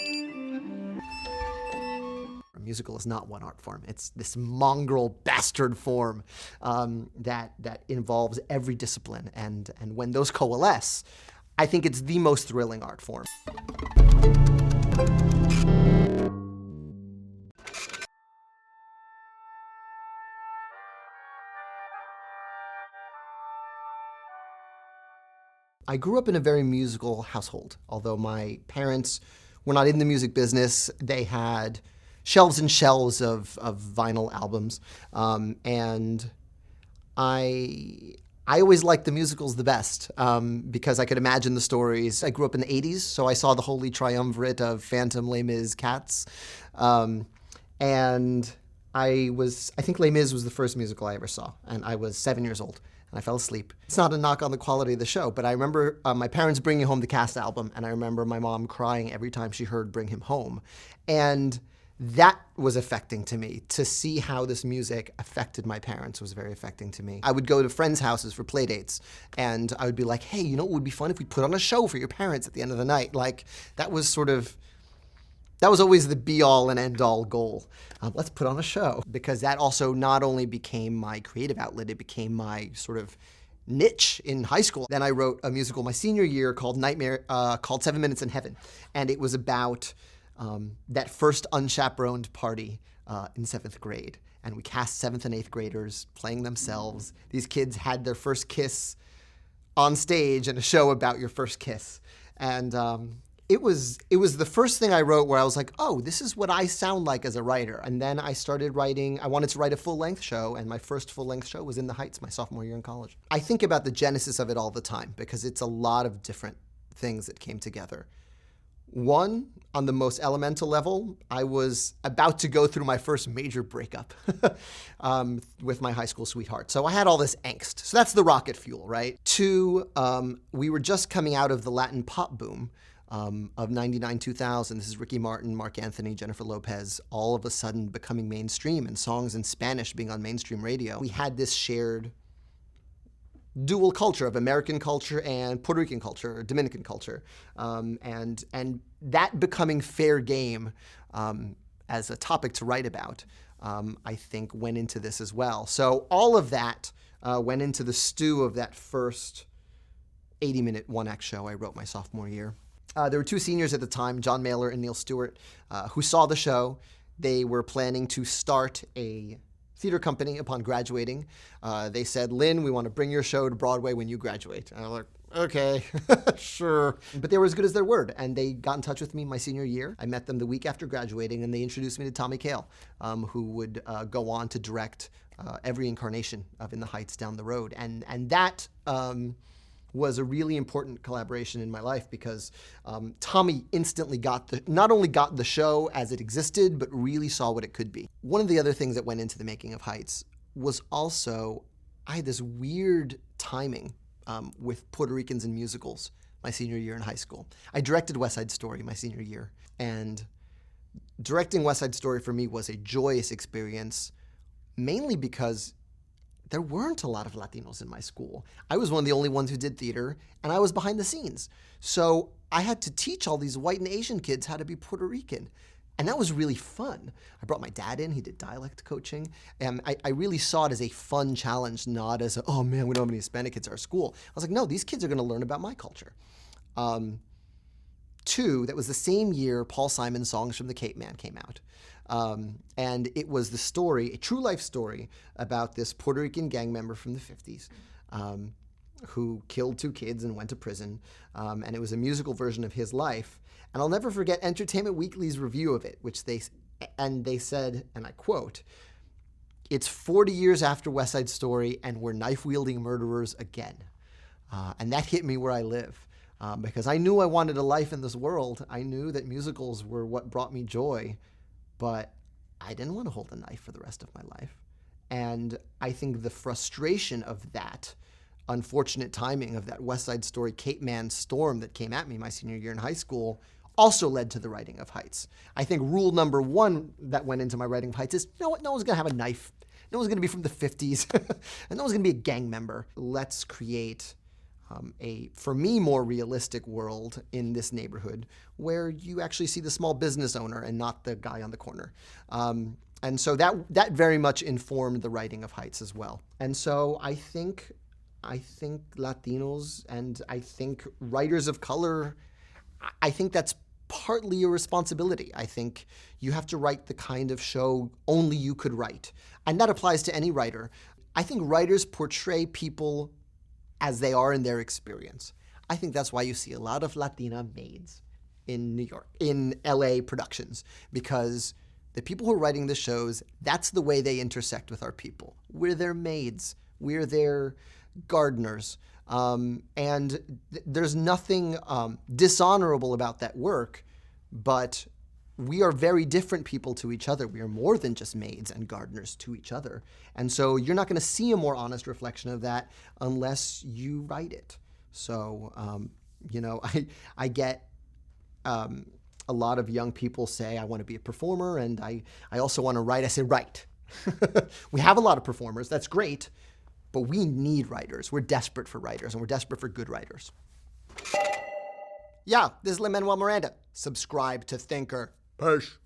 A musical is not one art form. It's this mongrel bastard form that involves every discipline. And when those coalesce, I think it's the most thrilling art form. I grew up in a very musical household. Although my parents were not in the music business, they had shelves and shelves of vinyl albums. And I always liked the musicals the best because I could imagine the stories. I grew up in the 80s, so I saw the holy triumvirate of Phantom, Les Mis, Cats. And I think Les Mis was the first musical I ever saw, and I was 7 years old. And I fell asleep. It's not a knock on the quality of the show, but I remember my parents bringing home the cast album, and I remember my mom crying every time she heard Bring Him Home. And that was affecting to me. To see how this music affected my parents was very affecting to me. I would go to friends' houses for play dates, and I would be like, hey, you know what would be fun if we put on a show for your parents at the end of the night? Like, that was always the be-all and end-all goal. Let's put on a show. Because that also not only became my creative outlet, it became my sort of niche in high school. Then I wrote a musical my senior year called 7 Minutes in Heaven. And it was about that first unchaperoned party in 7th grade. And we cast 7th and 8th graders playing themselves. These kids had their first kiss on stage in a show about your first kiss. And it was the first thing I wrote where I was like, oh, this is what I sound like as a writer. And then I started writing. I wanted to write a full-length show, and my first full-length show was In the Heights my sophomore year in college. I think about the genesis of it all the time because it's a lot of different things that came together. One, on the most elemental level, I was about to go through my first major breakup with my high school sweetheart. So I had all this angst. So that's the rocket fuel, right? Two, we were just coming out of the Latin pop boom of 99, 2000. This is Ricky Martin, Mark Anthony, Jennifer Lopez, all of a sudden becoming mainstream and songs in Spanish being on mainstream radio. We had this shared dual culture of American culture and Puerto Rican culture, or Dominican culture. And that becoming fair game as a topic to write about, I think went into this as well. So all of that went into the stew of that first 80-minute one-act show I wrote my sophomore year. There were two seniors at the time, John Mailer and Neil Stewart, who saw the show. They were planning to start a theater company upon graduating. They said, Lynn, we want to bring your show to Broadway when you graduate. And I was like, okay, sure. But they were as good as their word, and they got in touch with me my senior year. I met them the week after graduating, and they introduced me to Tommy Kail, who would go on to direct every incarnation of In the Heights down the road. And that was a really important collaboration in my life because Tommy instantly not only got the show as it existed, but really saw what it could be. One of the other things that went into the making of Heights was also, I had this weird timing with Puerto Ricans and musicals my senior year in high school. I directed West Side Story my senior year, and directing West Side Story for me was a joyous experience, mainly because there weren't a lot of Latinos in my school. I was one of the only ones who did theater, and I was behind the scenes. So I had to teach all these white and Asian kids how to be Puerto Rican. And that was really fun. I brought my dad in, he did dialect coaching. And I really saw it as a fun challenge, not as oh man, we don't have any Hispanic kids at our school. I was like, no, these kids are gonna learn about my culture. Two, that was the same year Paul Simon's Songs from the Cape Man came out. And it was the story, a true life story, about this Puerto Rican gang member from the 50s who killed two kids and went to prison. And it was a musical version of his life. And I'll never forget Entertainment Weekly's review of it, which they said, and I quote, "It's 40 years after West Side Story and we're knife-wielding murderers again." And that hit me where I live. Because I knew I wanted a life in this world. I knew that musicals were what brought me joy. But I didn't want to hold a knife for the rest of my life. And I think the frustration of that unfortunate timing of that West Side Story Cape Man storm that came at me my senior year in high school also led to the writing of Heights. I think rule number one that went into my writing of Heights is, you know what, no one's going to have a knife. No one's going to be from the 50s. And no one's going to be a gang member. Let's create for me, more realistic world in this neighborhood where you actually see the small business owner and not the guy on the corner. And so that very much informed the writing of Heights as well. And so I think Latinos and I think writers of color, I think that's partly a responsibility. I think you have to write the kind of show only you could write. And that applies to any writer. I think writers portray people as they are in their experience. I think that's why you see a lot of Latina maids in New York, in LA productions, because the people who are writing the shows, that's the way they intersect with our people. We're their maids. We're their gardeners. There's nothing dishonorable about that work, but we are very different people to each other. We are more than just maids and gardeners to each other. And so you're not going to see a more honest reflection of that unless you write it. So, I get a lot of young people say, I want to be a performer, and I also want to write. I say, write. We have a lot of performers. That's great. But we need writers. We're desperate for writers, and we're desperate for good writers. Yeah, this is Lin-Manuel Miranda. Subscribe to THNKR. Peace.